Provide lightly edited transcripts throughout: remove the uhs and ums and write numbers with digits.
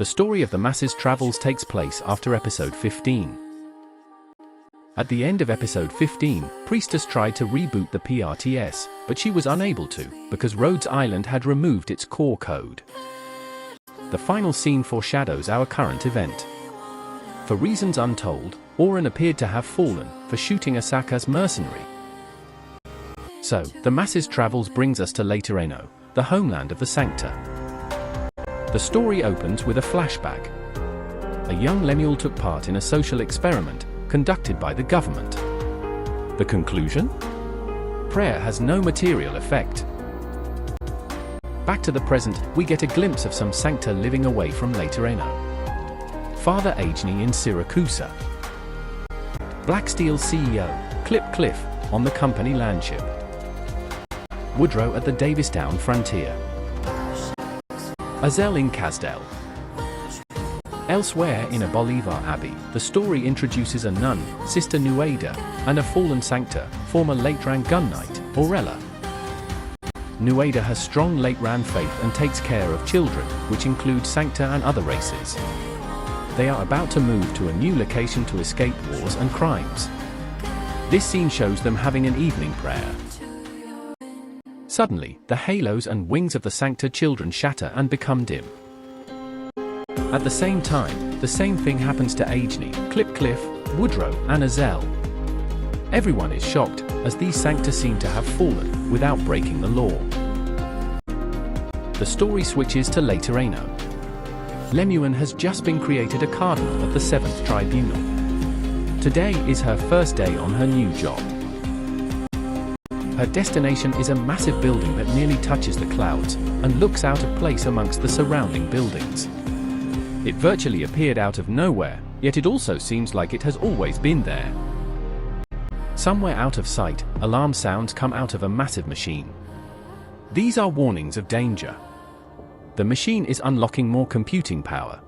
The story of the Masses' travels takes place after episode 15. At the end of episode 15, Priestess tried to reboot the PRTS, but she was unable to, because Rhodes Island had removed its core code. The final scene foreshadows our current event. For reasons untold, Oren appeared to have fallen for shooting Asaka's mercenary. So, the Masses' travels brings us to Laterano, the homeland of the Sancta. The story opens with a flashback. A young Lemuel took part in a social experiment conducted by the government. The conclusion? Prayer has no material effect. Back to the present, we get a glimpse of some Sancta living away from Laterano. Father Agni in Siracusa. Blacksteel CEO, Cliff, on the company landship. Woodrow at the Davistown frontier. Azel in Casdell. Elsewhere in a Bolivar Abbey, the story introduces a nun, Sister Nueda, and a fallen Sancta, former late-rank gun knight, Aurella. Nueda has strong late-ran faith and takes care of children, which include Sancta and other races. They are about to move to a new location to escape wars and crimes. This scene shows them having an evening prayer. Suddenly, the halos and wings of the Sancta children shatter and become dim. At the same time, the same thing happens to Agni, Cliff, Woodrow, and Azel. Everyone is shocked, as these Sancta seem to have fallen, without breaking the law. The story switches to Laterano. Lemuel has just been created a cardinal of the 7th Tribunal. Today is her first day on her new job. Her destination is a massive building that nearly touches the clouds, and looks out of place amongst the surrounding buildings. It virtually appeared out of nowhere, yet it also seems like it has always been there. Somewhere out of sight, alarm sounds come out of a massive machine. These are warnings of danger. The machine is unlocking more computing power.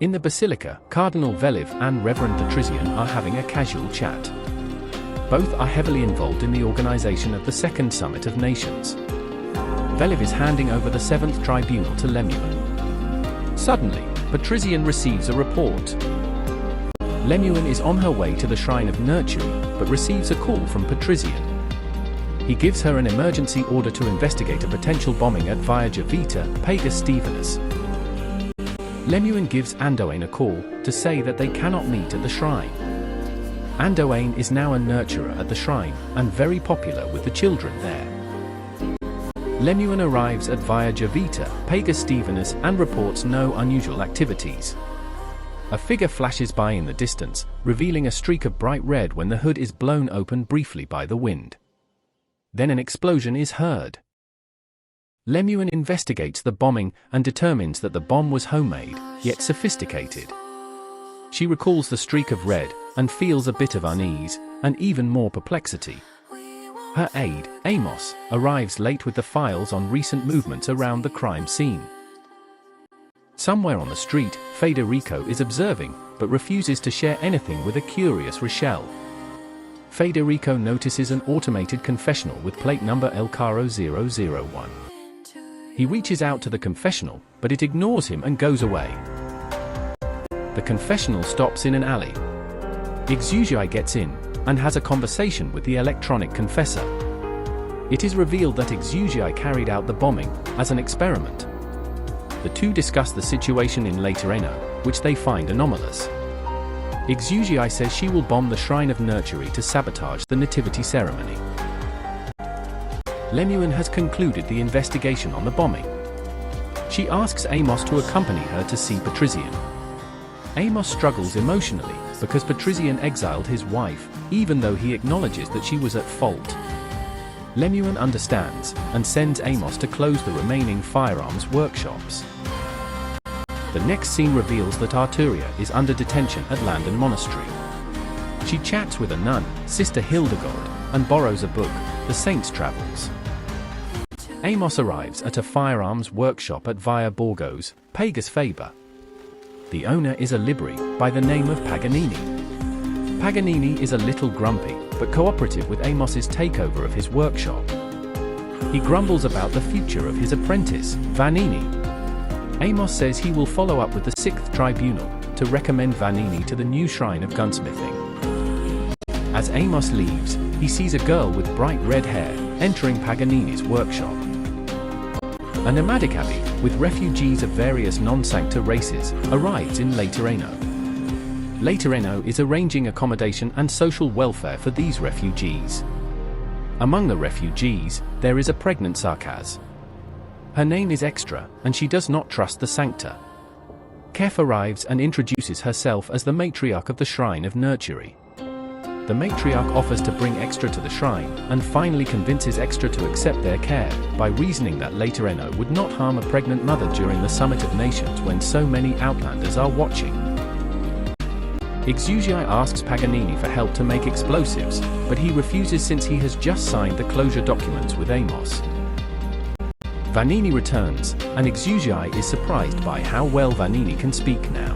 In the Basilica, Cardinal Veliv and Reverend Patrician are having a casual chat. Both are heavily involved in the organization of the Second Summit of Nations. Veliv is handing over the 7th Tribunal to Lemuel. Suddenly, Patrician receives a report. Lemuel is on her way to the Shrine of Nurturing, but receives a call from Patrician. He gives her an emergency order to investigate a potential bombing at Via Javita, Pagus Stephanus. Lemuel gives Andoane a call to say that they cannot meet at the shrine. Andoane is now a nurturer at the shrine, and very popular with the children there. Lemuel arrives at Via Javita, Pagus Stephanus, and reports no unusual activities. A figure flashes by in the distance, revealing a streak of bright red when the hood is blown open briefly by the wind. Then an explosion is heard. Lemuel investigates the bombing and determines that the bomb was homemade, yet sophisticated. She recalls the streak of red, and feels a bit of unease, and even more perplexity. Her aide, Amos, arrives late with the files on recent movements around the crime scene. Somewhere on the street, Federico is observing, but refuses to share anything with a curious Rochelle. Federico notices an automated confessional with plate number El Caro 001. He reaches out to the confessional, but it ignores him and goes away. The confessional stops in an alley. Exugi gets in, and has a conversation with the electronic confessor. It is revealed that Exugi carried out the bombing, as an experiment. The two discuss the situation in Laterano, which they find anomalous. Exugi says she will bomb the Shrine of Nurturing to sabotage the nativity ceremony. Lemuel has concluded the investigation on the bombing. She asks Amos to accompany her to see Patrician. Amos struggles emotionally, because Patrician exiled his wife, even though he acknowledges that she was at fault. Lemuel understands, and sends Amos to close the remaining firearms workshops. The next scene reveals that Arturia is under detention at Landon Monastery. She chats with a nun, Sister Hildegard, and borrows a book, The Saint's Travels. Amos arrives at a firearms workshop at Via Borgos, Pagus Faber. The owner is a Libri, by the name of Paganini. Paganini is a little grumpy, but cooperative with Amos's takeover of his workshop. He grumbles about the future of his apprentice, Vanini. Amos says he will follow up with the 6th Tribunal to recommend Vanini to the new shrine of gunsmithing. As Amos leaves, he sees a girl with bright red hair entering Paganini's workshop. A nomadic abbey, with refugees of various non-Sancta races, arrives in Laterano. Laterano is arranging accommodation and social welfare for these refugees. Among the refugees, there is a pregnant Sarkaz. Her name is Extra, and she does not trust the Sancta. Kef arrives and introduces herself as the matriarch of the Shrine of Nurtury. The matriarch offers to bring Extra to the shrine, and finally convinces Extra to accept their care, by reasoning that Laterano would not harm a pregnant mother during the Summit of Nations when so many outlanders are watching. Exugii asks Paganini for help to make explosives, but he refuses since he has just signed the closure documents with Amos. Vanini returns, and Exugii is surprised by how well Vanini can speak now.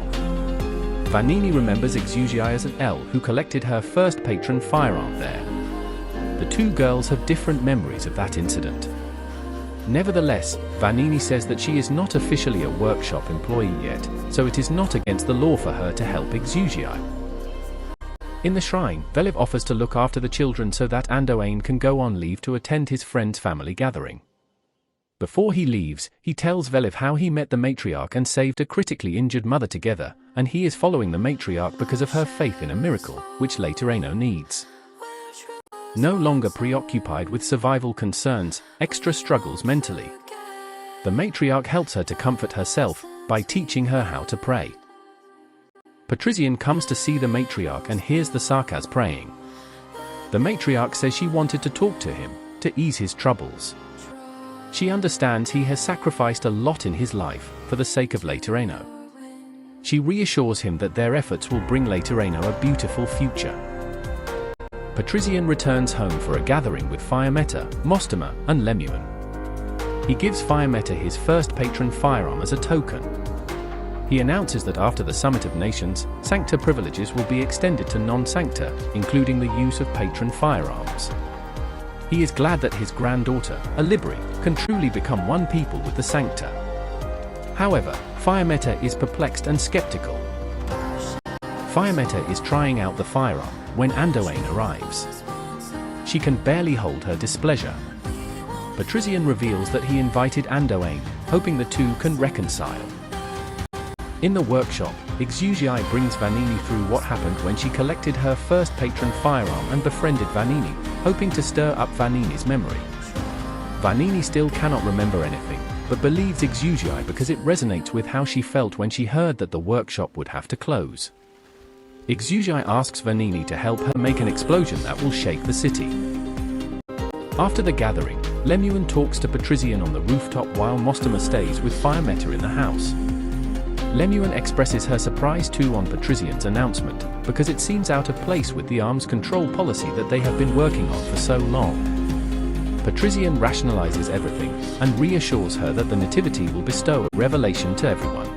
Vanini remembers Exugii as an Elle who collected her first patron firearm there. The two girls have different memories of that incident. Nevertheless, Vanini says that she is not officially a workshop employee yet, so it is not against the law for her to help Exugii. In the shrine, Veliv offers to look after the children so that Andoain can go on leave to attend his friend's family gathering. Before he leaves, he tells Veliv how he met the matriarch and saved a critically injured mother together, and he is following the matriarch because of her faith in a miracle, which Laterano needs. No longer preoccupied with survival concerns, Extra struggles mentally. The matriarch helps her to comfort herself by teaching her how to pray. Patrician comes to see the matriarch and hears the Sarkaz praying. The matriarch says she wanted to talk to him, to ease his troubles. She understands he has sacrificed a lot in his life, for the sake of Laterano. She reassures him that their efforts will bring Laterano a beautiful future. Patrician returns home for a gathering with Fiametta, Mostema, and Lemuel. He gives Fiametta his first patron firearm as a token. He announces that after the Summit of Nations, Sancta privileges will be extended to non-Sancta, including the use of patron firearms. He is glad that his granddaughter, a Libri, can truly become one people with the Sancta. However, Fiametta is perplexed and skeptical. Fiametta is trying out the firearm when Andoain arrives. She can barely hold her displeasure. Patrician reveals that he invited Andoain, hoping the two can reconcile. In the workshop, Exugii brings Vanini through what happened when she collected her first patron firearm and befriended Vanini, hoping to stir up Vanini's memory. Vanini still cannot remember anything, but believes Exugii because it resonates with how she felt when she heard that the workshop would have to close. Exugii asks Vanini to help her make an explosion that will shake the city. After the gathering, Lemuel talks to Patrician on the rooftop while Mostema stays with Fiametta in the house. Lemuel expresses her surprise too on Patrician's announcement, because it seems out of place with the arms control policy that they have been working on for so long. Patrician rationalizes everything, and reassures her that the Nativity will bestow a revelation to everyone.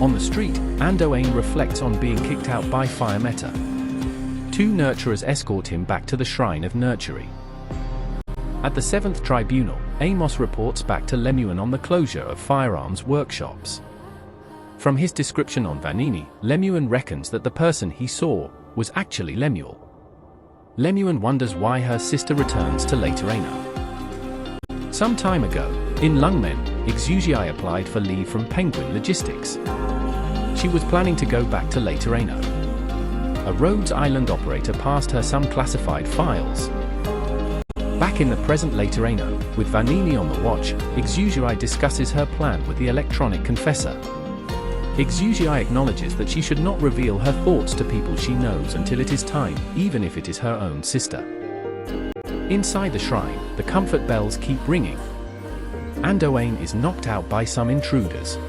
On the street, Andoain reflects on being kicked out by Fiametta. Two nurturers escort him back to the Shrine of Nurtury. At the 7th Tribunal, Amos reports back to Lemuel on the closure of firearms workshops. From his description on Vanini, Lemuel reckons that the person he saw was actually Lemuel. Lemuel wonders why her sister returns to Laterano. Some time ago, in Lungmen, Exugii applied for leave from Penguin Logistics. She was planning to go back to Laterano. A Rhodes Island operator passed her some classified files. Back in the present Laterano, with Vanini on the watch, Exugii discusses her plan with the electronic confessor. Exugii acknowledges that she should not reveal her thoughts to people she knows until it is time, even if it is her own sister. Inside the shrine, the comfort bells keep ringing. Andoain is knocked out by some intruders.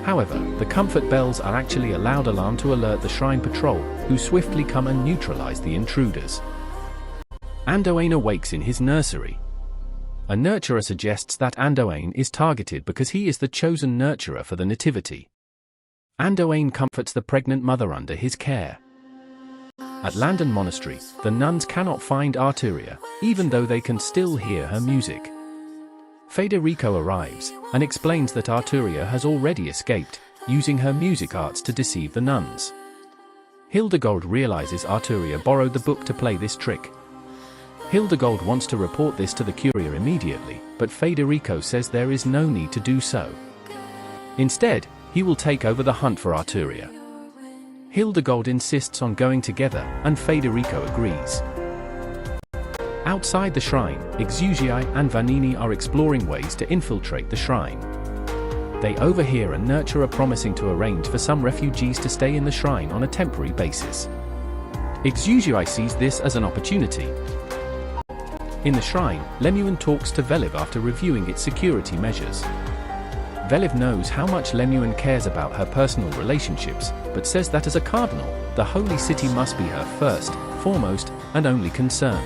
However, the comfort bells are actually a loud alarm to alert the shrine patrol, who swiftly come and neutralize the intruders. Andoain awakes in his nursery. A nurturer suggests that Andoain is targeted because he is the chosen nurturer for the Nativity. Andoain comforts the pregnant mother under his care. At Landen Monastery, the nuns cannot find Arturia, even though they can still hear her music. Federico arrives and explains that Arturia has already escaped, using her music arts to deceive the nuns. Hildegard realizes Arturia borrowed the book to play this trick. Hildegard wants to report this to the Curia immediately, but Federico says there is no need to do so. Instead, he will take over the hunt for Arturia. Hildegard insists on going together, and Federico agrees. Outside the shrine, Exugii and Vanini are exploring ways to infiltrate the shrine. They overhear and nurture promising to arrange for some refugees to stay in the shrine on a temporary basis. Exugii sees this as an opportunity. In the shrine, Lemuel talks to Veliv after reviewing its security measures. Veliv knows how much Lemuel cares about her personal relationships, but says that as a cardinal, the holy city must be her first, foremost, and only concern.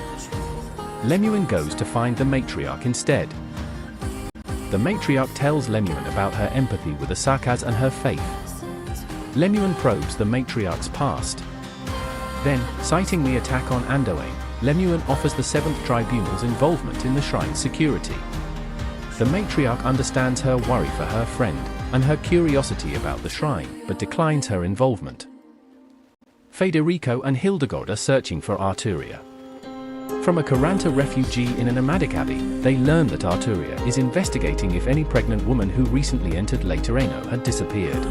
Lemuel goes to find the matriarch instead. The matriarch tells Lemuel about her empathy with the Sarkaz and her faith. Lemuel probes the matriarch's past. Then, citing the attack on Andoain, Lemuel offers the 7th Tribunal's involvement in the shrine's security. The matriarch understands her worry for her friend, and her curiosity about the shrine, but declines her involvement. Federico and Hildegard are searching for Arturia. From a Caranta refugee in a nomadic abbey, they learn that Arturia is investigating if any pregnant woman who recently entered Le Terreno had disappeared.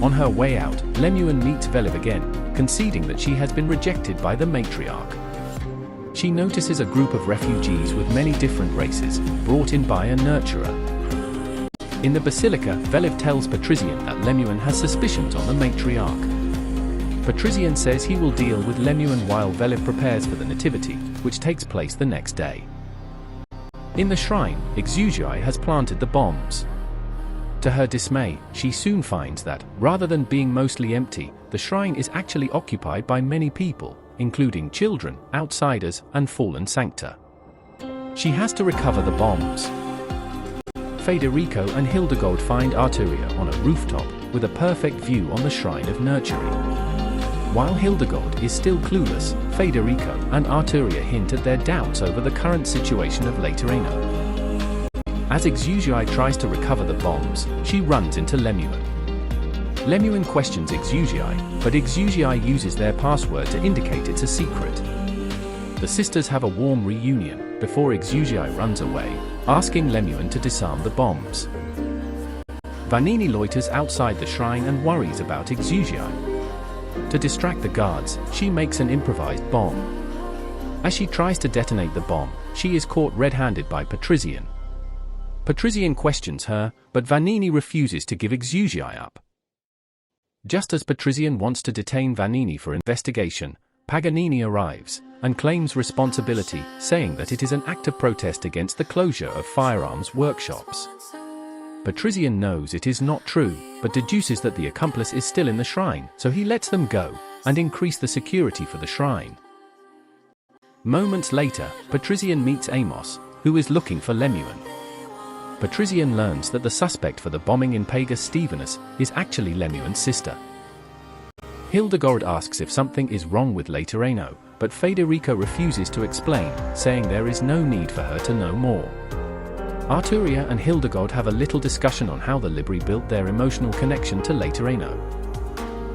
On her way out, Lemuel meets Veliv again, conceding that she has been rejected by the matriarch. She notices a group of refugees with many different races, brought in by a nurturer. In the basilica, Veliv tells Patrician that Lemuel has suspicions on the matriarch. Patrician says he will deal with Lemuel while Veliv prepares for the nativity, which takes place the next day. In the shrine, Exugii has planted the bombs. To her dismay, she soon finds that, rather than being mostly empty, the shrine is actually occupied by many people, including children, outsiders, and fallen sancta. She has to recover the bombs. Federico and Hildegard find Arturia on a rooftop, with a perfect view on the Shrine of Nurturing. While Hildegard is still clueless, Federico and Arturia hint at their doubts over the current situation of Le Terreno. As Exugii tries to recover the bombs, she runs into Lemuel. Lemuel questions Exugii, but Exugii uses their password to indicate it's a secret. The sisters have a warm reunion, before Exugii runs away, asking Lemuel to disarm the bombs. Vanini loiters outside the shrine and worries about Exugii. To distract the guards, she makes an improvised bomb. As she tries to detonate the bomb, she is caught red-handed by Patrician. Patrician questions her, but Vanini refuses to give Exugii up. Just as Patrician wants to detain Vanini for investigation, Paganini arrives and claims responsibility, saying that it is an act of protest against the closure of firearms workshops. Patrician knows it is not true, but deduces that the accomplice is still in the shrine, so he lets them go and increase the security for the shrine. Moments later, Patrician meets Amos, who is looking for Lemuel. Patrician learns that the suspect for the bombing in Pagus Stephanus is actually Lemuel's sister. Hildegard asks if something is wrong with Le Terreno, but Federico refuses to explain, saying there is no need for her to know more. Arturia and Hildegard have a little discussion on how the Libri built their emotional connection to Le Terreno.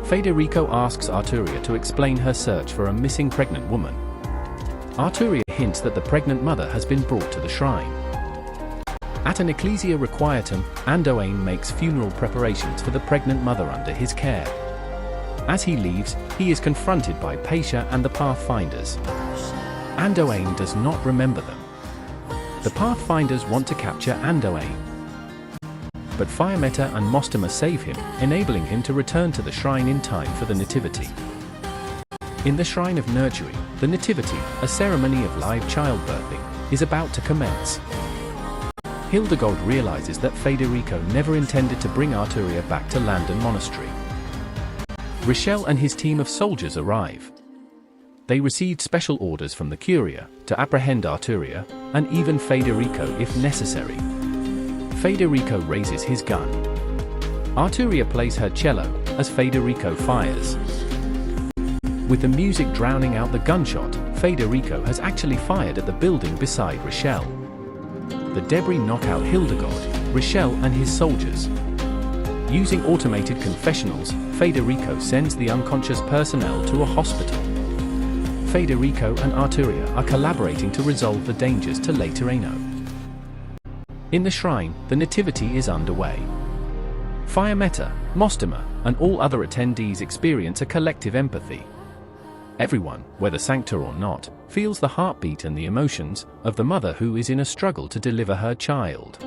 Federico asks Arturia to explain her search for a missing pregnant woman. Arturia hints that the pregnant mother has been brought to the shrine. At an ecclesia requiretum, Andoain makes funeral preparations for the pregnant mother under his care. As he leaves, he is confronted by Patia and the Pathfinders. Andoain does not remember them. The Pathfinders want to capture Andoain. But Fiametta and Mostema save him, enabling him to return to the shrine in time for the Nativity. In the Shrine of Nurturing, the Nativity, a ceremony of live childbirthing, is about to commence. Hildegard realizes that Federico never intended to bring Arturia back to Landen Monastery. Richel and his team of soldiers arrive. They received special orders from the Curia to apprehend Arturia, and even Federico if necessary. Federico raises his gun. Arturia plays her cello, as Federico fires. With the music drowning out the gunshot, Federico has actually fired at the building beside Richel. the debris knock out Hildegard, Rochelle and his soldiers. Using automated confessionals, Federico sends the unconscious personnel to a hospital. Federico and Arturia are collaborating to resolve the dangers to Laterano. In the shrine, the nativity is underway. Fiammetta, Mostema, and all other attendees experience a collective empathy. Everyone, whether sancta or not, feels the heartbeat and the emotions of the mother who is in a struggle to deliver her child.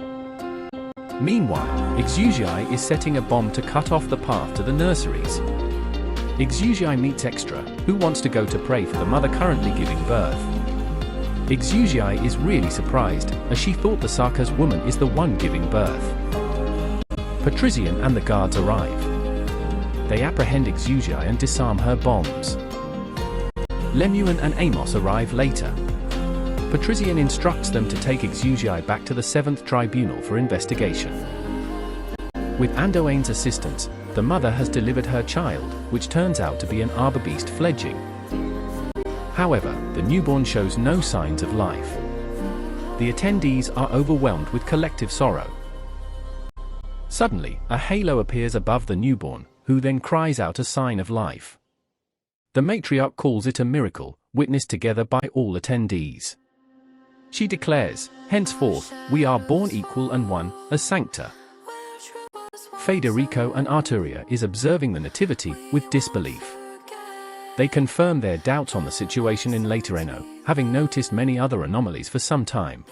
Meanwhile, Exugii is setting a bomb to cut off the path to the nurseries. Exugii meets Extra, who wants to go to pray for the mother currently giving birth. Exugii is really surprised, as she thought the Sarkas woman is the one giving birth. Patrician and the guards arrive. They apprehend Exugii and disarm her bombs. Lemuel and Amos arrive later. Patrician instructs them to take Exugii back to the 7th Tribunal for investigation. With Andoain's assistance, the mother has delivered her child, which turns out to be an arbor beast fledgling. However, the newborn shows no signs of life. The attendees are overwhelmed with collective sorrow. Suddenly, a halo appears above the newborn, who then cries out a sign of life. The matriarch calls it a miracle, witnessed together by all attendees. She declares, "Henceforth, we are born equal and one, as sancta." Federico and Arturia is observing the nativity with disbelief. They confirm their doubts on the situation in Laterano, having noticed many other anomalies for some time.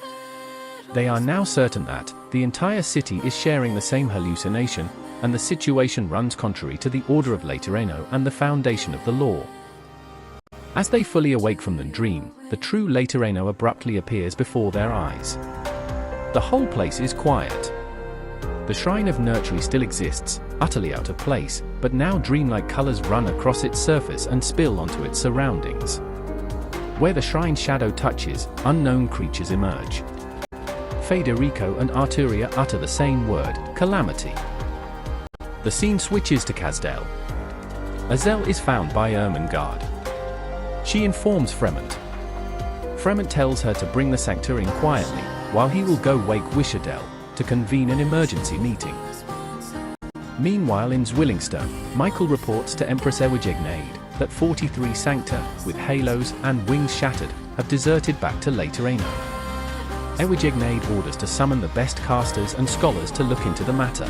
They are now certain that the entire city is sharing the same hallucination, and the situation runs contrary to the order of Laterano and the foundation of the law. As they fully awake from the dream, the true Laterano abruptly appears before their eyes. The whole place is quiet. The Shrine of Nurtury still exists, utterly out of place, but now dreamlike colors run across its surface and spill onto its surroundings. Where the shrine's shadow touches, unknown creatures emerge. Federico and Arturia utter the same word, calamity. The scene switches to Kazdel. Azel is found by Ermengarde. She informs Fremont. Fremont tells her to bring the Sancta in quietly, while he will go wake Wishadel to convene an emergency meeting. Meanwhile in Zwillingstone, Michael reports to Empress Ewigegnade that 43 Sancta, with halos and wings shattered, have deserted back to Laterano. Ewigegnade orders to summon the best casters and scholars to look into the matter.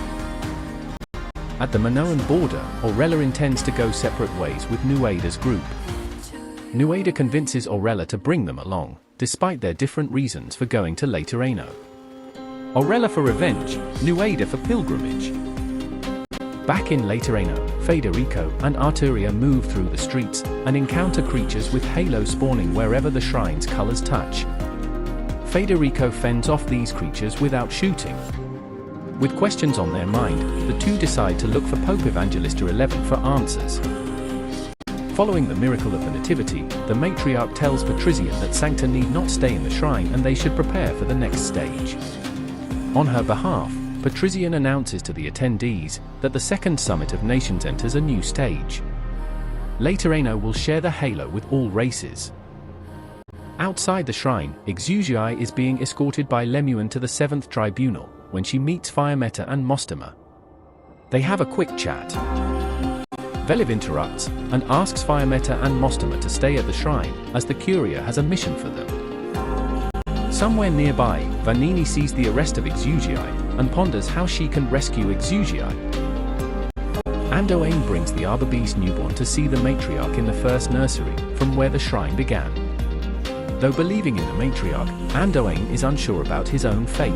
At the Minoan border, Aurella intends to go separate ways with Nuada's group. Nuada convinces Aurella to bring them along, despite their different reasons for going to Laterano. Aurella for revenge, Nuada for pilgrimage. Back in Laterano, Federico and Arturia move through the streets and encounter creatures with halos spawning wherever the shrine's colors touch. Federico fends off these creatures without shooting. With questions on their mind, the two decide to look for Pope Evangelista XI for answers. Following the miracle of the Nativity, the matriarch tells Patrician that Sancta need not stay in the shrine and they should prepare for the next stage. On her behalf, Patrician announces to the attendees that the Second Summit of Nations enters a new stage. Laterano will share the halo with all races. Outside the shrine, Exugii is being escorted by Lemuel to the 7th Tribunal, when she meets Fiammetta and Mostema. They have a quick chat. Veliv interrupts, and asks Fiammetta and Mostema to stay at the shrine, as the Curia has a mission for them. Somewhere nearby, Vanini sees the arrest of Exugii, and ponders how she can rescue Exugii. Andoain brings the Arbor Beast newborn to see the matriarch in the first nursery, from where the shrine began. Though believing in the matriarch, Andoain is unsure about his own faith.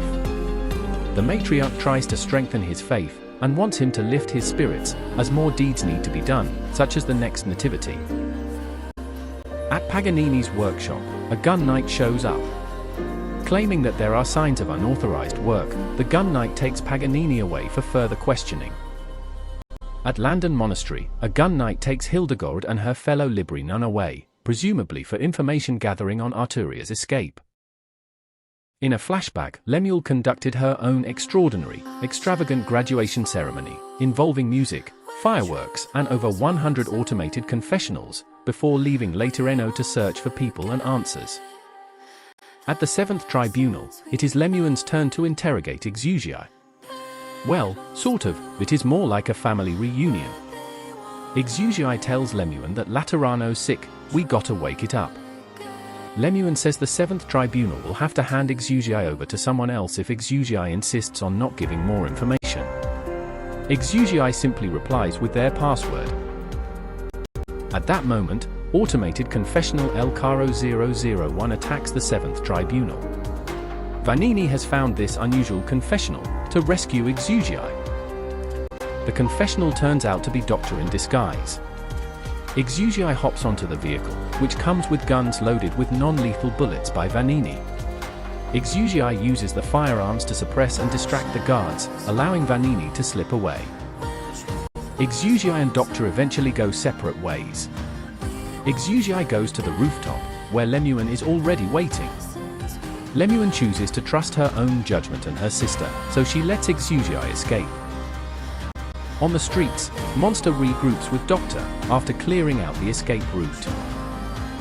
The matriarch tries to strengthen his faith, and wants him to lift his spirits, as more deeds need to be done, such as the next nativity. At Paganini's workshop, a gun knight shows up. Claiming that there are signs of unauthorized work, the gun knight takes Paganini away for further questioning. At Landon Monastery, a gun knight takes Hildegard and her fellow Libri nun away, presumably for information gathering on Arturia's escape. In a flashback, Lemuel conducted her own extravagant graduation ceremony, involving music, fireworks, and over 100 automated confessionals, before leaving Laterano to search for people and answers. At the 7th tribunal, it is Lemuen's turn to interrogate Exugi. Well, sort of, it is more like a family reunion. Exugi tells Lemuen that Laterano's sick, we gotta wake it up. Lemuen says the 7th tribunal will have to hand Exugi over to someone else if Exugi insists on not giving more information. Exugi simply replies with their password. At that moment, automated confessional El Caro 001 attacks the 7th tribunal. Vanini has found this unusual confessional to rescue Exugi. The confessional turns out to be Doctor in disguise. Exugi hops onto the vehicle, which comes with guns loaded with non-lethal bullets by Vanini. Exugi uses the firearms to suppress and distract the guards, allowing Vanini to slip away. Exugi and Doctor eventually go separate ways. Exugi goes to the rooftop, where Lemuen is already waiting. Lemuen chooses to trust her own judgment and her sister, so she lets Exugi escape. On the streets, Monster regroups with Doctor after clearing out the escape route.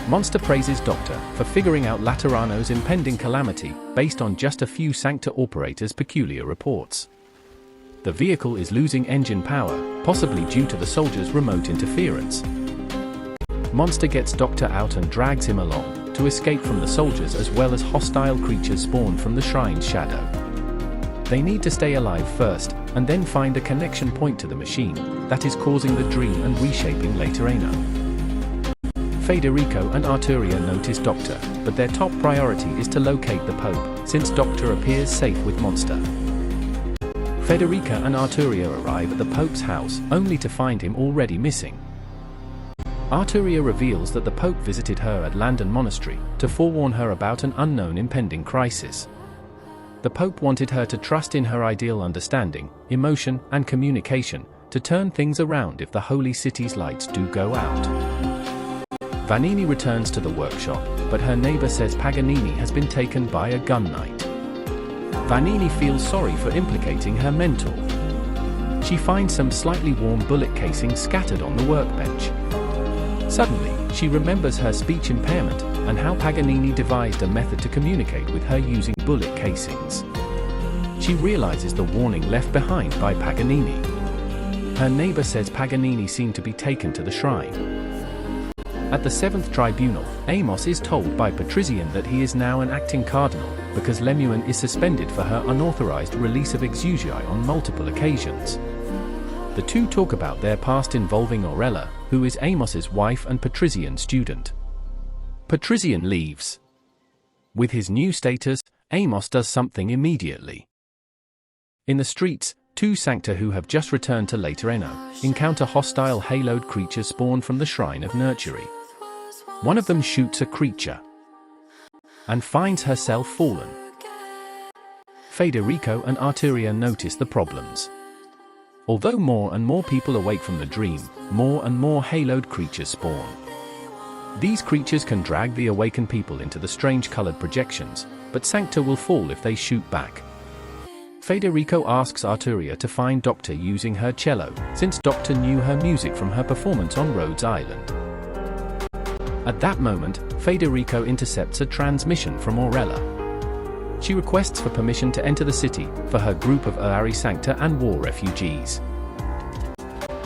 Monster praises Doctor for figuring out Laterano's impending calamity based on just a few Sancta operators' peculiar reports. The vehicle is losing engine power, possibly due to the soldiers' remote interference. Monster gets Doctor out and drags him along to escape from the soldiers as well as hostile creatures spawned from the shrine's shadow. They need to stay alive first, and then find a connection point to the machine that is causing the dream and reshaping Laterano. Federico and Arturia notice Doctor, but their top priority is to locate the Pope, since Doctor appears safe with Monster. Federica and Arturia arrive at the Pope's house, only to find him already missing. Arturia reveals that the Pope visited her at Landon Monastery to forewarn her about an unknown impending crisis. The Pope wanted her to trust in her ideal understanding, emotion, and communication to turn things around if the Holy City's lights do go out. Vanini returns to the workshop, but her neighbor says Paganini has been taken by a gun knight. Vanini feels sorry for implicating her mentor. She finds some slightly worn bullet casings scattered on the workbench. Suddenly, she remembers her speech impairment and how Paganini devised a method to communicate with her using bullet casings. She realizes the warning left behind by Paganini. Her neighbor says Paganini seemed to be taken to the shrine. At the 7th tribunal, Amos is told by Patrician that he is now an acting cardinal because Lemuen is suspended for her unauthorized release of Exugi on multiple occasions. The two talk about their past involving Aurella, who is Amos's wife and Patrician's student. Patrician leaves. With his new status, Amos does something immediately. In the streets, two Sancta who have just returned to Laterano encounter hostile haloed creatures spawned from the Shrine of Nurtury. One of them shoots a creature and finds herself fallen. Federico and Arturia notice the problems. Although more and more people awake from the dream, more and more haloed creatures spawn. These creatures can drag the awakened people into the strange colored projections, but Sancta will fall if they shoot back. Federico asks Arturia to find Doctor using her cello, since Doctor knew her music from her performance on Rhodes Island. At that moment, Federico intercepts a transmission from Aurella. She requests for permission to enter the city for her group of Aari Sancta and war refugees.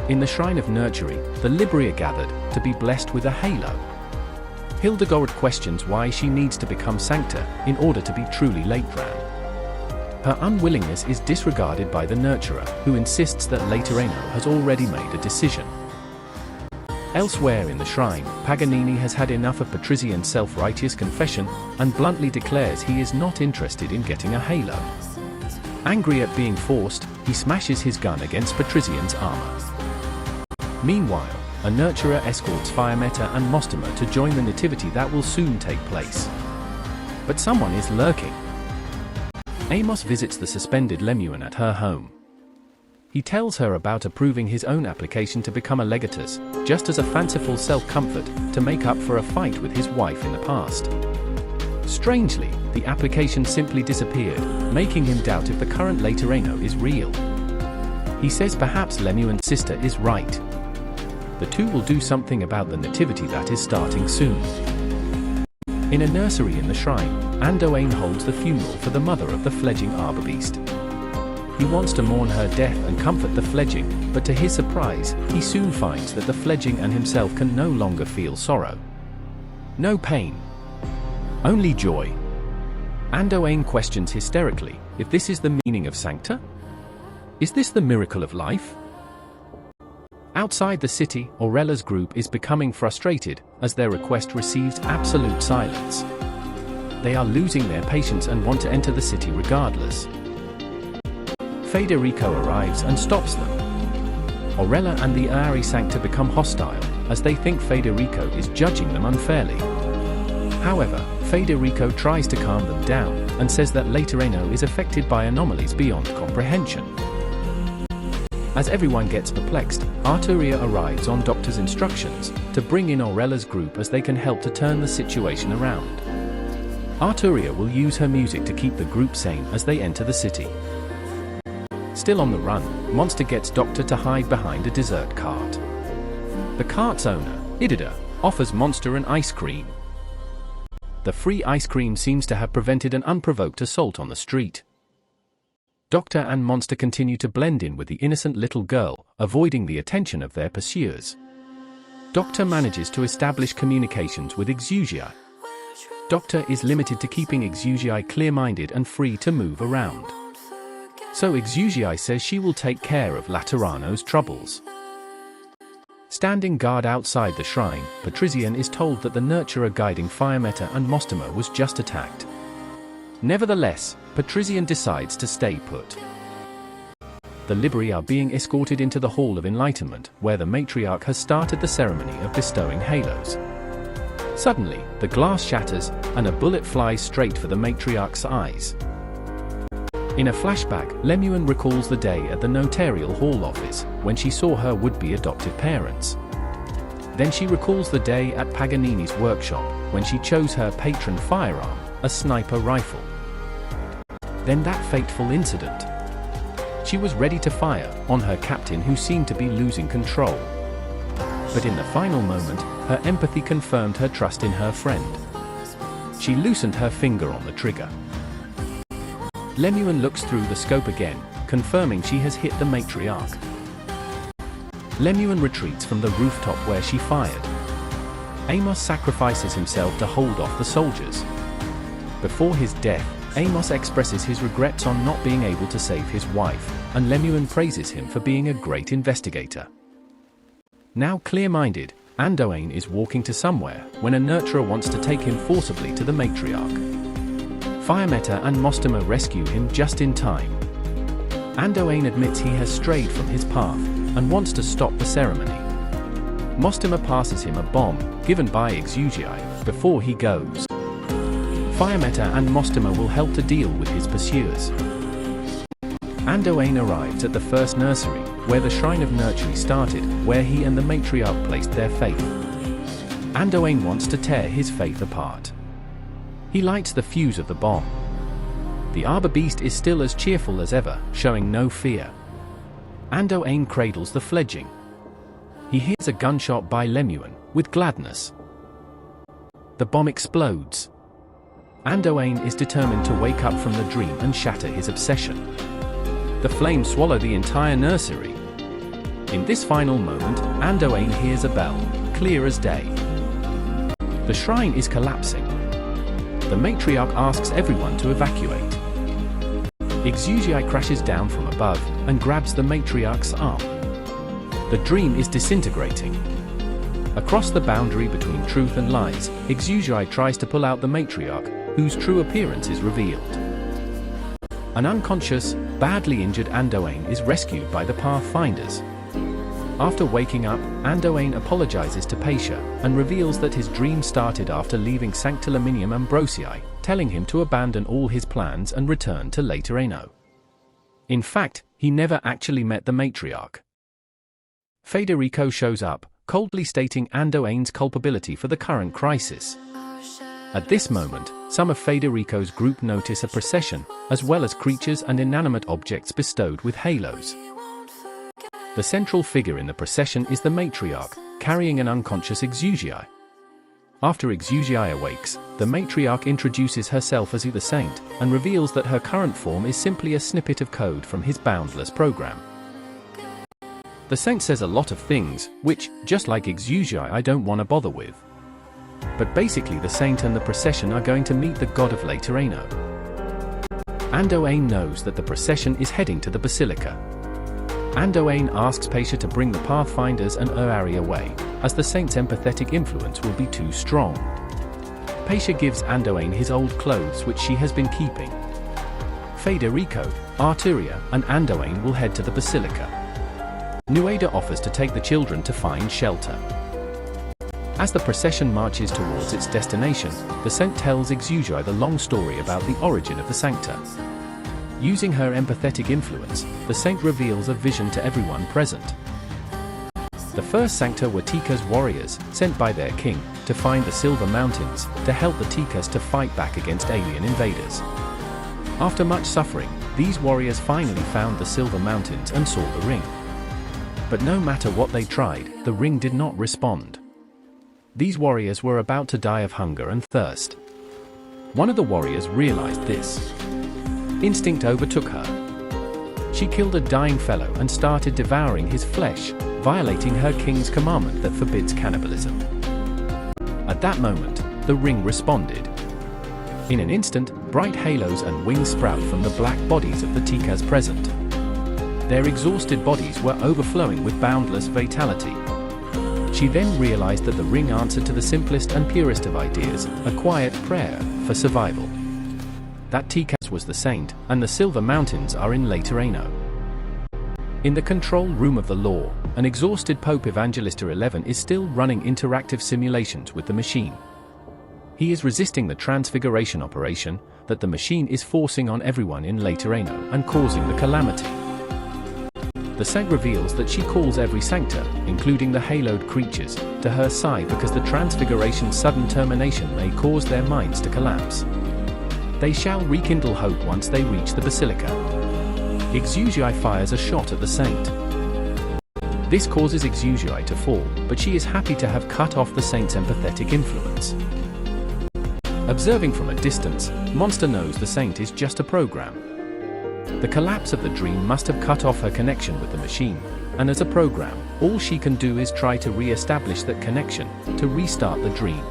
In the Shrine of Nurtury, the Libri are gathered to be blessed with a halo. Hildegard questions why she needs to become Sancta in order to be truly Lateran. Her unwillingness is disregarded by the Nurturer, who insists that Laterano has already made a decision. Elsewhere in the shrine, Paganini has had enough of Patrician's self-righteous confession and bluntly declares he is not interested in getting a halo. Angry at being forced, he smashes his gun against Patrician's armor. Meanwhile, a Nurturer escorts Fiametta and Mostema to join the nativity that will soon take place. But someone is lurking. Amos visits the suspended Lemuen at her home. He tells her about approving his own application to become a legatus, just as a fanciful self-comfort to make up for a fight with his wife in the past. Strangely, the application simply disappeared, making him doubt if the current Laterano is real. He says perhaps Lemuen's sister is right. The two will do something about the nativity that is starting soon. In a nursery in the shrine, Andoane holds the funeral for the mother of the fledgling arbor beast. He wants to mourn her death and comfort the fledgling, but to his surprise, he soon finds that the fledgling and himself can no longer feel sorrow. No pain. Only joy. Andoane questions hysterically if this is the meaning of Sancta? Is this the miracle of life? Outside the city, Aurella's group is becoming frustrated as their request receives absolute silence. They are losing their patience and want to enter the city regardless. Federico arrives and stops them. Aurella and the Ari Sancta become hostile as they think Federico is judging them unfairly. However, Federico tries to calm them down and says that Laterano is affected by anomalies beyond comprehension. As everyone gets perplexed, Arturia arrives on Doctor's instructions to bring in Aurella's group as they can help to turn the situation around. Arturia will use her music to keep the group sane as they enter the city. Still on the run, Monster gets Doctor to hide behind a dessert cart. The cart's owner, Idida, offers Monster an ice cream. The free ice cream seems to have prevented an unprovoked assault on the street. Doctor and Monster continue to blend in with the innocent little girl, avoiding the attention of their pursuers. Doctor manages to establish communications with Exugia. Doctor is limited to keeping Exugia clear-minded and free to move around. So Exugia says she will take care of Laterano's troubles. Standing guard outside the shrine, Patrician is told that the nurturer guiding Fiametta and Mostema was just attacked. Nevertheless, Patrician decides to stay put. The Liberi are being escorted into the Hall of Enlightenment, where the matriarch has started the ceremony of bestowing halos. Suddenly, the glass shatters, and a bullet flies straight for the matriarch's eyes. In a flashback, Lemuel recalls the day at the notarial hall office, when she saw her would-be adoptive parents. Then she recalls the day at Paganini's workshop, when she chose her patron firearm, a sniper rifle. Then that fateful incident. She was ready to fire on her captain who seemed to be losing control. But in the final moment, her empathy confirmed her trust in her friend. She loosened her finger on the trigger. Lemuel looks through the scope again, confirming she has hit the matriarch. Lemuel retreats from the rooftop where she fired. Amos sacrifices himself to hold off the soldiers. Before his death, Amos expresses his regrets on not being able to save his wife, and Lemuel praises him for being a great investigator. Now clear-minded, Andoane is walking to somewhere when a nurturer wants to take him forcibly to the matriarch. Fiametta and Mostema rescue him just in time. Andoane admits he has strayed from his path and wants to stop the ceremony. Mostema passes him a bomb given by Exugia before he goes. Fiametta and Mostema will help to deal with his pursuers. Andoane arrives at the first nursery, where the Shrine of Nurture started, where he and the matriarch placed their faith. Andoane wants to tear his faith apart. He lights the fuse of the bomb. The arbor beast is still as cheerful as ever, showing no fear. Andoane cradles the fledgling. He hears a gunshot by Lemuel, with gladness. The bomb explodes. Andoane is determined to wake up from the dream and shatter his obsession. The flames swallow the entire nursery. In this final moment, Andoane hears a bell, clear as day. The shrine is collapsing. The matriarch asks everyone to evacuate. Exugia crashes down from above and grabs the matriarch's arm. The dream is disintegrating. Across the boundary between truth and lies, Exugia tries to pull out the matriarch, whose true appearance is revealed. An unconscious, badly injured Andoane is rescued by the Pathfinders. After waking up, Andoane apologizes to Patia and reveals that his dream started after leaving Sanctiluminium Ambrosii, telling him to abandon all his plans and return to Laterano. In fact, he never actually met the matriarch. Federico shows up, coldly stating Andoane's culpability for the current crisis. At this moment, some of Federico's group notice a procession, as well as creatures and inanimate objects bestowed with halos. The central figure in the procession is the matriarch, carrying an unconscious Exugia. After Exugiai awakes, the matriarch introduces herself as the saint, and reveals that her current form is simply a snippet of code from his boundless program. The saint says a lot of things, which, just like Exugiai, I don't want to bother with. But basically the saint and the procession are going to meet the god of Later Aino. Andoain knows that the procession is heading to the basilica. Andoain asks Paisha to bring the Pathfinders and Urari away, as the saint's empathetic influence will be too strong. Paisha gives Andoain his old clothes which she has been keeping. Federico, Arturia, and Andoain will head to the basilica. Nueda offers to take the children to find shelter. As the procession marches towards its destination, the saint tells Exugiai the long story about the origin of the Sancta. Using her empathetic influence, the saint reveals a vision to everyone present. The first Sancta were Tika's warriors, sent by their king, to find the Silver Mountains, to help the Tikas to fight back against alien invaders. After much suffering, these warriors finally found the Silver Mountains and saw the ring. But no matter what they tried, the ring did not respond. These warriors were about to die of hunger and thirst. One of the warriors realized this. Instinct overtook her. She killed a dying fellow and started devouring his flesh, violating her king's commandment that forbids cannibalism. At that moment, the ring responded. In an instant, bright halos and wings sprout from the black bodies of the Tikas present. Their exhausted bodies were overflowing with boundless vitality. She then realized that the ring answered to the simplest and purest of ideas, a quiet prayer for survival. That Tikas was the saint, and the Silver Mountains are in Later Aino. In the control room of the law, an exhausted Pope Evangelista XI is still running interactive simulations with the machine. He is resisting the transfiguration operation that the machine is forcing on everyone in Later Aino and causing the calamity. The saint reveals that she calls every Sancta, including the haloed creatures, to her side because the transfiguration's sudden termination may cause their minds to collapse. They shall rekindle hope once they reach the basilica. Exugiai fires a shot at the saint. This causes Exugiai to fall, but she is happy to have cut off the saint's empathetic influence. Observing from a distance, Monster knows the saint is just a program. The collapse of the dream must have cut off her connection with the machine, and as a program, all she can do is try to re-establish that connection, to restart the dream.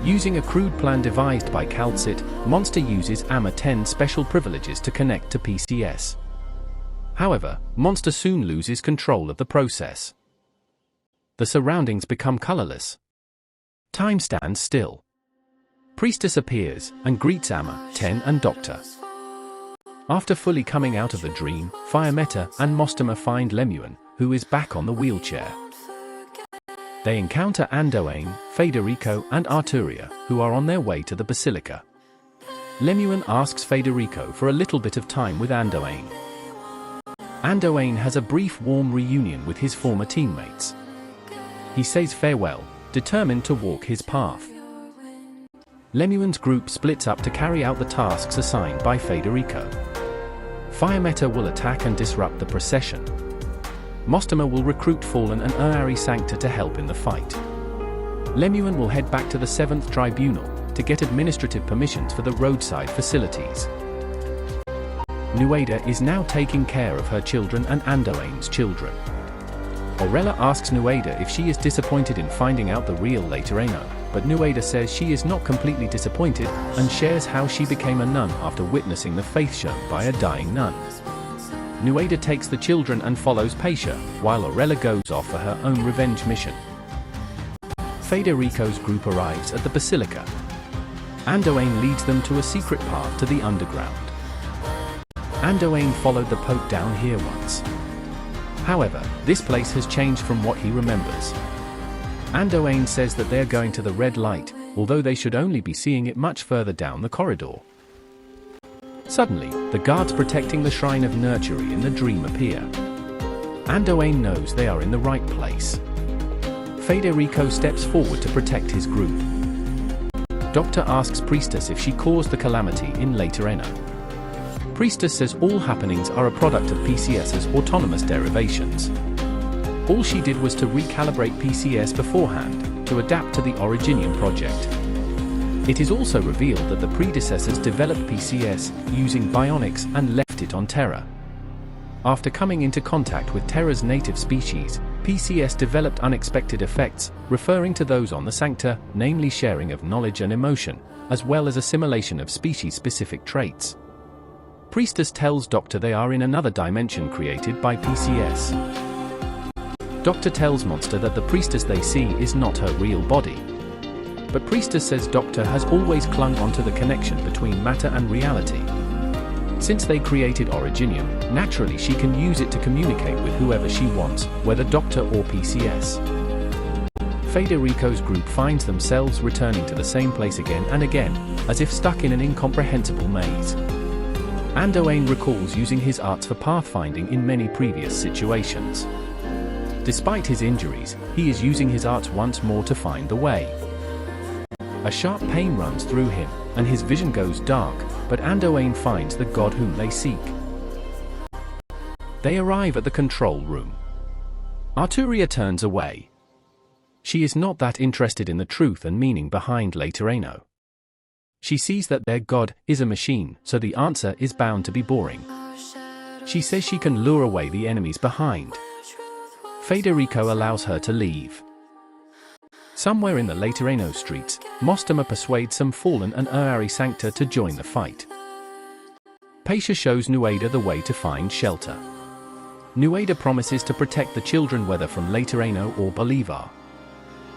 Using a crude plan devised by Calcit, Monster uses AMA 10 special privileges to connect to PCS. However, Monster soon loses control of the process. The surroundings become colorless. Time stands still. Priestess appears and greets AMA 10 and Doctor. After fully coming out of the dream, Fiametta and Mostoma find Lemuel, who is back on the wheelchair. They encounter Andoain, Federico, and Arturia, who are on their way to the basilica. Lemuel asks Federico for a little bit of time with Andoain. Andoain has a brief warm reunion with his former teammates. He says farewell, determined to walk his path. Lemuel's group splits up to carry out the tasks assigned by Federico. Fiametta will attack and disrupt the procession. Mostoma will recruit Fallen and Urari Sancta to help in the fight. Lemuel will head back to the 7th Tribunal to get administrative permissions for the roadside facilities. Nueda is now taking care of her children and Andoain's children. Aurella asks Nueda if she is disappointed in finding out the real Later Aino, but Nueda says she is not completely disappointed and shares how she became a nun after witnessing the faith shown by a dying nun. Nueda takes the children and follows Paisha, while Aurella goes off for her own revenge mission. Federico's group arrives at the basilica. Andoain leads them to a secret path to the underground. Andoain followed the Pope down here once. However, this place has changed from what he remembers. Andoain says that they are going to the red light, although they should only be seeing it much further down the corridor. Suddenly, the guards protecting the Shrine of Nurtury in the dream appear. Andoain knows they are in the right place. Federico steps forward to protect his group. Doctor asks Priestess if she caused the calamity in Later Aino. Priestess says all happenings are a product of PCS's autonomous derivations. All she did was to recalibrate PCS beforehand, to adapt to the Originium project. It is also revealed that the predecessors developed PCS using bionics and left it on Terra. After coming into contact with Terra's native species, PCS developed unexpected effects, referring to those on the Sancta, namely sharing of knowledge and emotion, as well as assimilation of species-specific traits. Priestess tells Doctor they are in another dimension created by PCS. Doctor tells Monster that the priestess they see is not her real body. But Priestess says Doctor has always clung onto the connection between matter and reality. Since they created Originium, naturally she can use it to communicate with whoever she wants, whether Doctor or PCS. Federico's group finds themselves returning to the same place again and again, as if stuck in an incomprehensible maze. Andoain recalls using his arts for pathfinding in many previous situations. Despite his injuries, he is using his arts once more to find the way. A sharp pain runs through him, and his vision goes dark, but Andoain finds the god whom they seek. They arrive at the control room. Arturia turns away. She is not that interested in the truth and meaning behind Laterano. She sees that their god is a machine, so the answer is bound to be boring. She says she can lure away the enemies behind. Federico allows her to leave. Somewhere in the Laterano streets, Mostama persuades some fallen and Urari Sancta to join the fight. Paisha shows Nueda the way to find shelter. Nueda promises to protect the children whether from Laterano or Bolivar.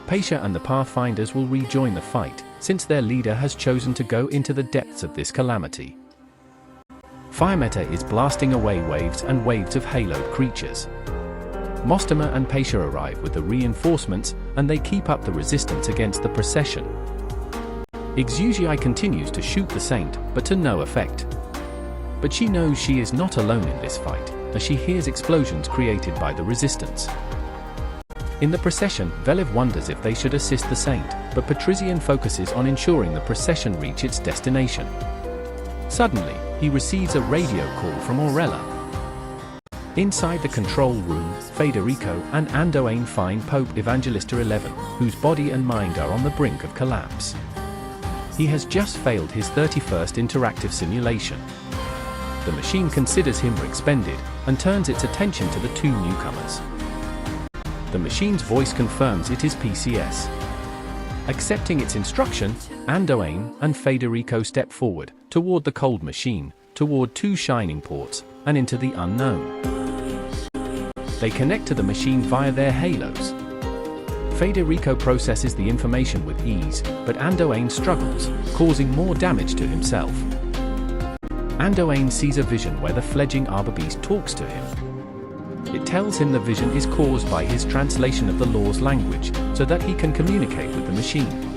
Paisha and the Pathfinders will rejoin the fight, since their leader has chosen to go into the depths of this calamity. Firemeta is blasting away waves and waves of haloed creatures. Mostama and Paisha arrive with the reinforcements, and they keep up the resistance against the procession. Ixuzii continues to shoot the saint, but to no effect. But she knows she is not alone in this fight, as she hears explosions created by the resistance. In the procession, Velev wonders if they should assist the saint, but Patrician focuses on ensuring the procession reach its destination. Suddenly, he receives a radio call from Aurella. Inside the control room, Federico and Andoain find Pope Evangelista XI, whose body and mind are on the brink of collapse. He has just failed his 31st interactive simulation. The machine considers him expended, and turns its attention to the two newcomers. The machine's voice confirms it is PCS. Accepting its instruction, Andoain and Federico step forward, toward the cold machine, toward two shining ports, and into the unknown. They connect to the machine via their halos. Federico processes the information with ease, but Andoain struggles, causing more damage to himself. Andoain sees a vision where the fledgling Arbor Beast talks to him. It tells him the vision is caused by his translation of the law's language, so that he can communicate with the machine.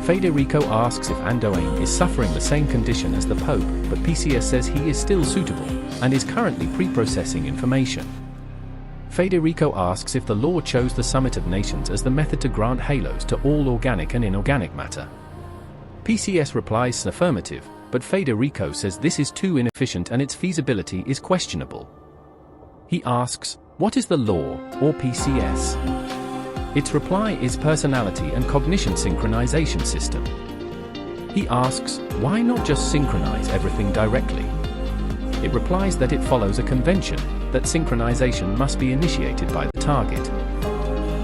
Federico asks if Andoain is suffering the same condition as the Pope, but PCS says he is still suitable, and is currently pre-processing information. Federico asks if the law chose the Summit of Nations as the method to grant halos to all organic and inorganic matter. PCS replies affirmative, but Federico says this is too inefficient and its feasibility is questionable. He asks, what is the law, or PCS? Its reply is Personality and Cognition Synchronization System. He asks, why not just synchronize everything directly? It replies that it follows a convention, that synchronization must be initiated by the target.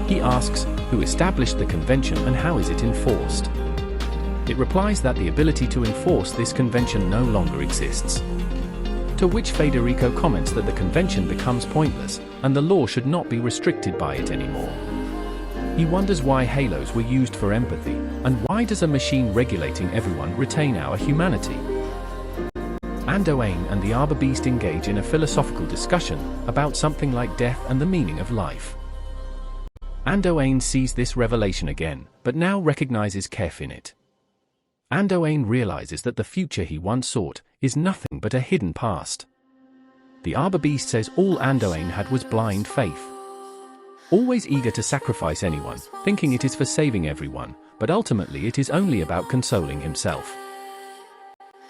He asks, who established the convention and how is it enforced? It replies that the ability to enforce this convention no longer exists. To which Federico comments that the convention becomes pointless, and the law should not be restricted by it anymore. He wonders why halos were used for empathy, and why does a machine regulating everyone retain our humanity? Andoain and the Arbor Beast engage in a philosophical discussion about something like death and the meaning of life. Andoain sees this revelation again, but now recognizes Kef in it. Andoain realizes that the future he once sought is nothing but a hidden past. The Arbor Beast says all Andoain had was blind faith. Always eager to sacrifice anyone, thinking it is for saving everyone, but ultimately it is only about consoling himself.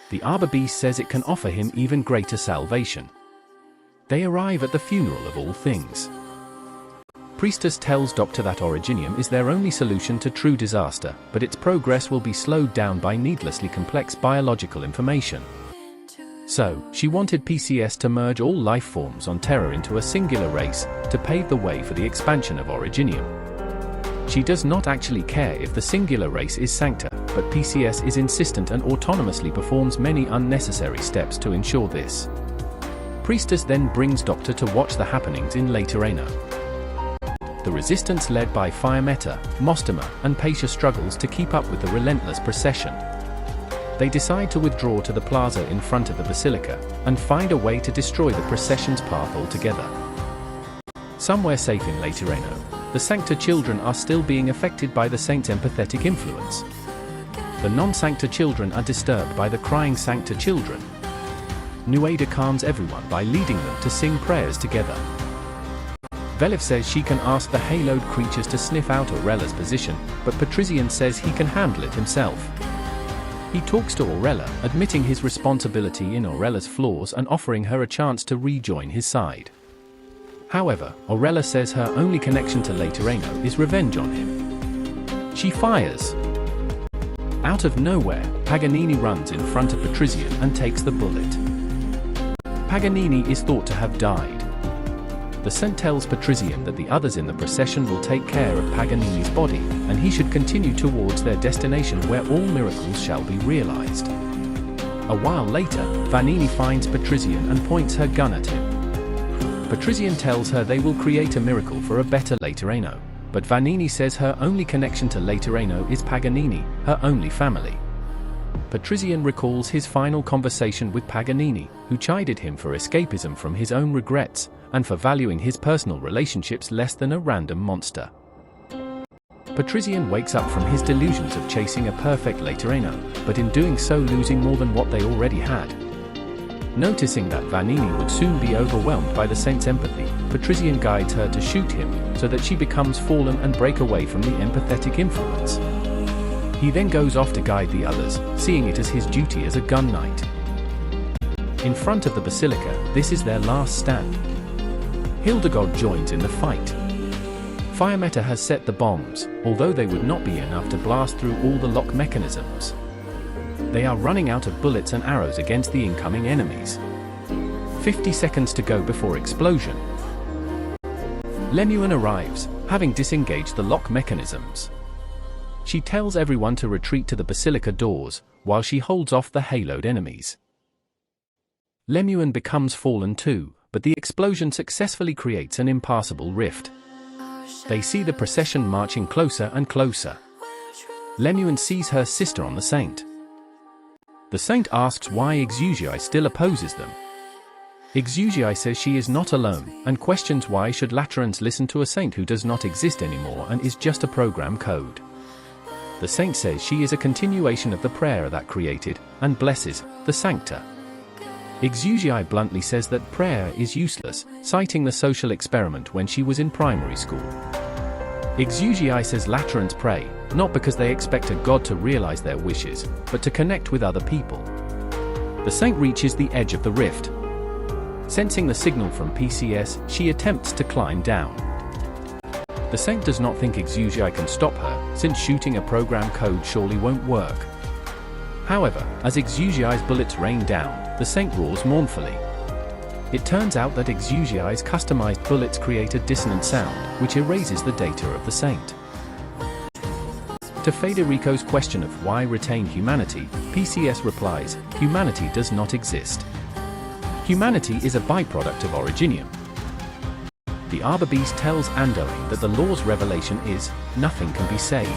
The Arbor Beast says it can offer him even greater salvation. They arrive at the funeral of all things. Priestess tells Doctor that originium is their only solution to true disaster, but its progress will be slowed down by needlessly complex biological information. So, she wanted PCS to merge all life forms on Terra into a singular race, to pave the way for the expansion of originium. She does not actually care if the singular race is Sancta, but PCS is insistent and autonomously performs many unnecessary steps to ensure this. Priestess then brings Doctor to watch the happenings in Late Arena. The resistance led by Fiametta, Mostima, and Pacia struggles to keep up with the relentless procession. They decide to withdraw to the plaza in front of the basilica, and find a way to destroy the procession's path altogether. Somewhere safe in Late Arena, the Sancta children are still being affected by the Saint's empathetic influence. The non-Sancta children are disturbed by the crying Sancta children. Nuada calms everyone by leading them to sing prayers together. Velev says she can ask the haloed creatures to sniff out Aurella's position, but Patrician says he can handle it himself. He talks to Aurella, admitting his responsibility in Aurella's flaws and offering her a chance to rejoin his side. However, Aurella says her only connection to Late Arena is revenge on him. She fires. Out of nowhere, Paganini runs in front of Patrician and takes the bullet. Paganini is thought to have died. The Saint tells Patrician that the others in the procession will take care of Paganini's body, and he should continue towards their destination where all miracles shall be realized. A while later, Vanini finds Patrician and points her gun at him. Patrician tells her they will create a miracle for a better Late Arena, but Vanini says her only connection to Late Arena is Paganini, her only family. Patrician recalls his final conversation with Paganini, who chided him for escapism from his own regrets, and for valuing his personal relationships less than a random monster. Patrician wakes up from his delusions of chasing a perfect Late Arena, but in doing so losing more than what they already had. Noticing that Vanini would soon be overwhelmed by the Saint's empathy, Patrician guides her to shoot him, so that she becomes fallen and break away from the empathetic influence. He then goes off to guide the others, seeing it as his duty as a gun knight. In front of the basilica, this is their last stand. Hildegard joins in the fight. Fiametta has set the bombs, although they would not be enough to blast through all the lock mechanisms. They are running out of bullets and arrows against the incoming enemies. 50 seconds to go before explosion. Lemuel arrives, having disengaged the lock mechanisms. She tells everyone to retreat to the basilica doors, while she holds off the haloed enemies. Lemuel becomes fallen too, but the explosion successfully creates an impassable rift. They see the procession marching closer and closer. Lemuel sees her sister on the Saint. The Saint asks why Exusii still opposes them. Exusii says she is not alone, and questions why should Laterans listen to a Saint who does not exist anymore and is just a program code. The Saint says she is a continuation of the prayer that created, and blesses, the Sancta. Exusii bluntly says that prayer is useless, citing the social experiment when she was in primary school. Exusii says Laterans pray, not because they expect a god to realize their wishes, but to connect with other people. The Saint reaches the edge of the rift. Sensing the signal from PCS, she attempts to climb down. The Saint does not think Exusii can stop her, since shooting a program code surely won't work. However, as Exusii's bullets rain down, the Saint roars mournfully. It turns out that Exusii's customized bullets create a dissonant sound, which erases the data of the Saint. To Federico's question of why retain humanity, PCS replies, humanity does not exist. Humanity is a byproduct of originium. The Arbor Beast tells Andoin that the law's revelation is, nothing can be saved.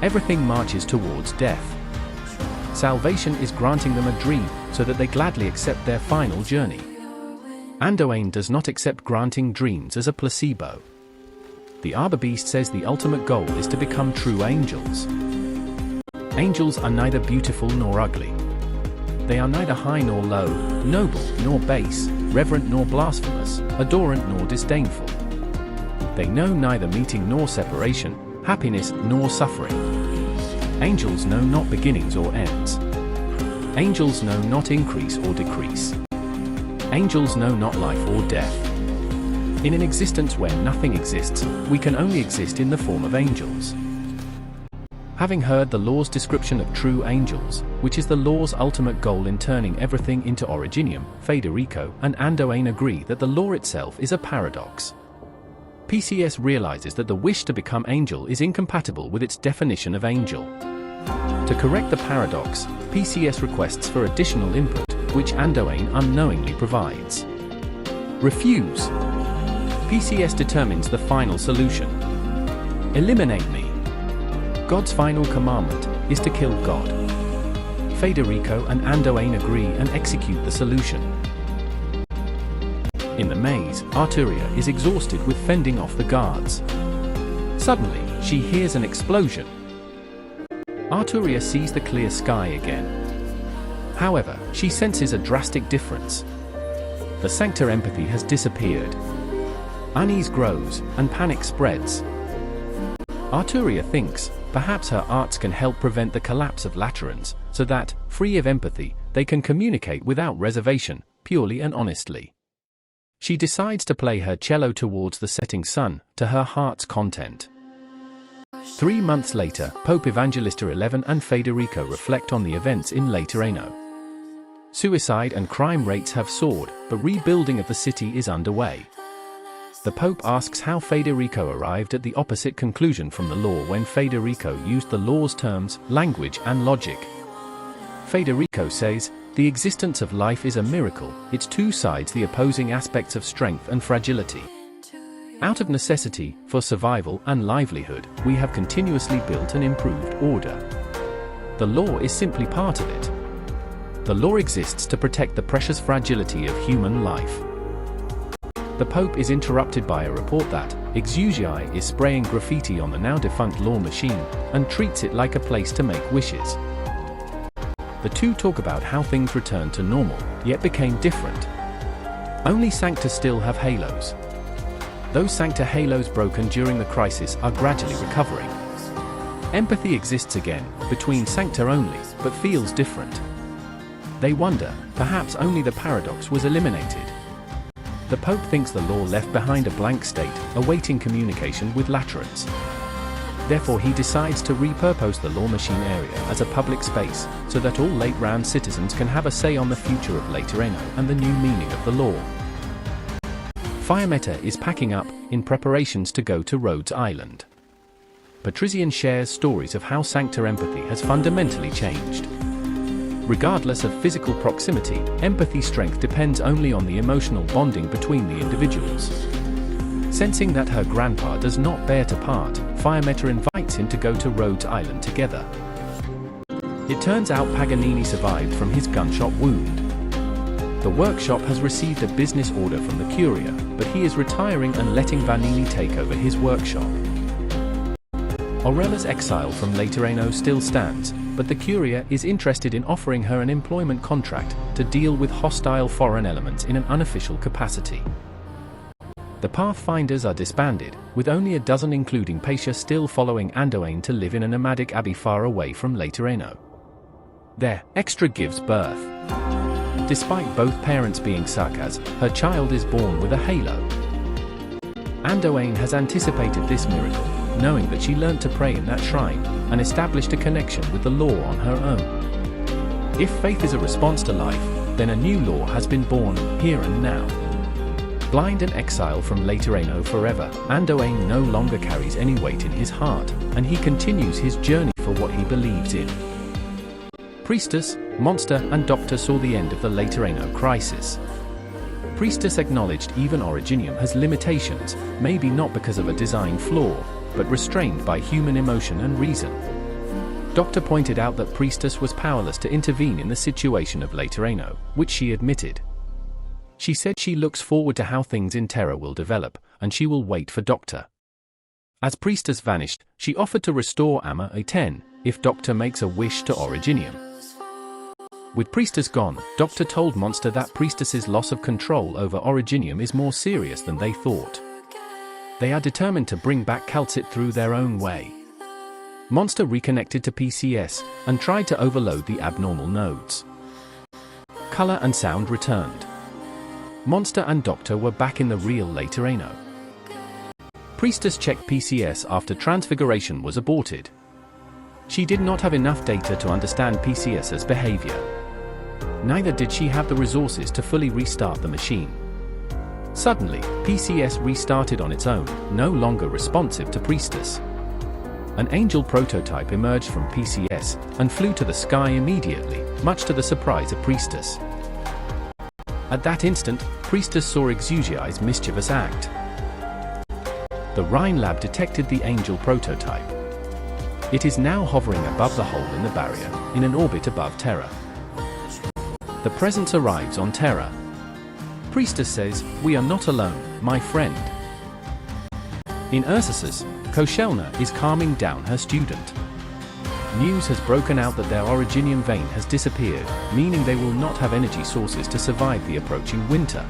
Everything marches towards death. Salvation is granting them a dream, so that they gladly accept their final journey. Andoin does not accept granting dreams as a placebo. The Arbor Beast says the ultimate goal is to become true angels. Angels are neither beautiful nor ugly. They are neither high nor low, noble nor base, reverent nor blasphemous, adorant nor disdainful. They know neither meeting nor separation, happiness nor suffering. Angels know not beginnings or ends. Angels know not increase or decrease. Angels know not life or death. In an existence where nothing exists, we can only exist in the form of angels. Having heard the law's description of true angels, which is the law's ultimate goal in turning everything into originium, Federico and Andoane agree that the law itself is a paradox. PCS realizes that the wish to become angel is incompatible with its definition of angel. To correct the paradox, PCS requests for additional input, which Andoane unknowingly provides. Refuse. PCS determines the final solution. Eliminate me. God's final commandment is to kill God. Federico and Andoane agree and execute the solution. In the maze, Arturia is exhausted with fending off the guards. Suddenly, she hears an explosion. Arturia sees the clear sky again. However, she senses a drastic difference. The Sancta empathy has disappeared. Unease grows, and panic spreads. Arturia thinks, perhaps her arts can help prevent the collapse of Laterans, so that, free of empathy, they can communicate without reservation, purely and honestly. She decides to play her cello towards the setting sun, to her heart's content. 3 months later, Pope Evangelista XI and Federico reflect on the events in Laterano. Suicide and crime rates have soared, but rebuilding of the city is underway. The Pope asks how Federico arrived at the opposite conclusion from the law when Federico used the law's terms, language and logic. Federico says, the existence of life is a miracle, its two sides the opposing aspects of strength and fragility. Out of necessity, for survival and livelihood, we have continuously built an improved order. The law is simply part of it. The law exists to protect the precious fragility of human life. The Pope is interrupted by a report that Exusii is spraying graffiti on the now-defunct law machine, and treats it like a place to make wishes. The two talk about how things returned to normal, yet became different. Only Sancta still have halos. Those Sancta halos broken during the crisis are gradually recovering. Empathy exists again, between Sancta only, but feels different. They wonder, perhaps only the paradox was eliminated. The Pope thinks the law left behind a blank state, awaiting communication with Laterans. Therefore he decides to repurpose the law machine area as a public space, so that all late-round citizens can have a say on the future of Laterano and the new meaning of the law. Fiametta is packing up, in preparations to go to Rhodes Island. Patrician shares stories of how Sancta empathy has fundamentally changed. Regardless of physical proximity, empathy strength depends only on the emotional bonding between the individuals. Sensing that her grandpa does not bear to part, Fiametta invites him to go to Rhodes Island together. It turns out Paganini survived from his gunshot wound. The workshop has received a business order from the Curia, but he is retiring and letting Vanini take over his workshop. Aurella's exile from Laterano still stands, but the Curia is interested in offering her an employment contract to deal with hostile foreign elements in an unofficial capacity. The Pathfinders are disbanded, with only a dozen including Pacia still following Andoane to live in a nomadic abbey far away from Laterano. There, Extra gives birth. Despite both parents being Sarkaz, her child is born with a halo. Andoane has anticipated this miracle, knowing that she learnt to pray in that shrine, and established a connection with the law on her own. If faith is a response to life, then a new law has been born, here and now. Blind and exiled from Laterano forever, Andoane no longer carries any weight in his heart, and he continues his journey for what he believes in. Priestess, Monster and Doctor saw the end of the Laterano crisis. Priestess acknowledged even Originium has limitations, maybe not because of a design flaw, but restrained by human emotion and reason. Doctor pointed out that Priestess was powerless to intervene in the situation of Laterano, which she admitted. She said she looks forward to how things in Terra will develop, and she will wait for Doctor. As Priestess vanished, she offered to restore Amma A10, if Doctor makes a wish to Originium. With Priestess gone, Doctor told Monster that Priestess's loss of control over Originium is more serious than they thought. They are determined to bring back Calcit through their own way. Monster reconnected to PCS, and tried to overload the abnormal nodes. Color and sound returned. Monster and Doctor were back in the real Laterano. Priestess checked PCS after Transfiguration was aborted. She did not have enough data to understand PCS's behavior. Neither did she have the resources to fully restart the machine. Suddenly, PCS restarted on its own, no longer responsive to Priestess. An angel prototype emerged from PCS and flew to the sky immediately, much to the surprise of Priestess. At that instant, Priestess saw Exusiai's mischievous act. The Rhine lab detected the angel prototype. It is now hovering above the hole in the barrier, in an orbit above Terra. The presence arrives on Terra. Priestess says, "We are not alone, my friend." In Ursus's, Koshelna is calming down her student. News has broken out that their originium vein has disappeared, meaning they will not have energy sources to survive the approaching winter.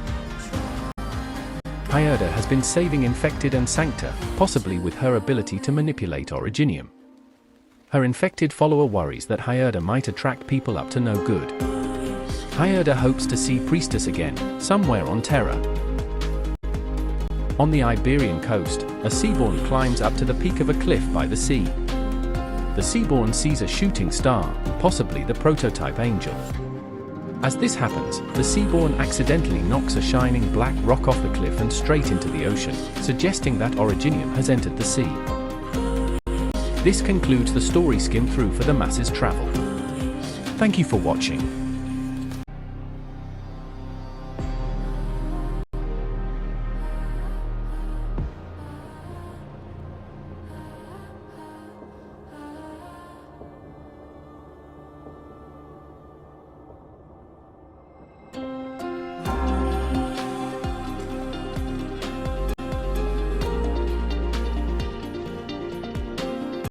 Hyerda has been saving Infected and Sancta, possibly with her ability to manipulate originium. Her infected follower worries that Hyerda might attract people up to no good. Hyerda hopes to see Priestess again, somewhere on Terra. On the Iberian coast, a Seaborn climbs up to the peak of a cliff by the sea. The Seaborn sees a shooting star, possibly the prototype angel. As this happens, the Seaborn accidentally knocks a shining black rock off the cliff and straight into the ocean, suggesting that originium has entered the sea. This concludes the story Skim-Through for the Masses Travel. Thank you for watching.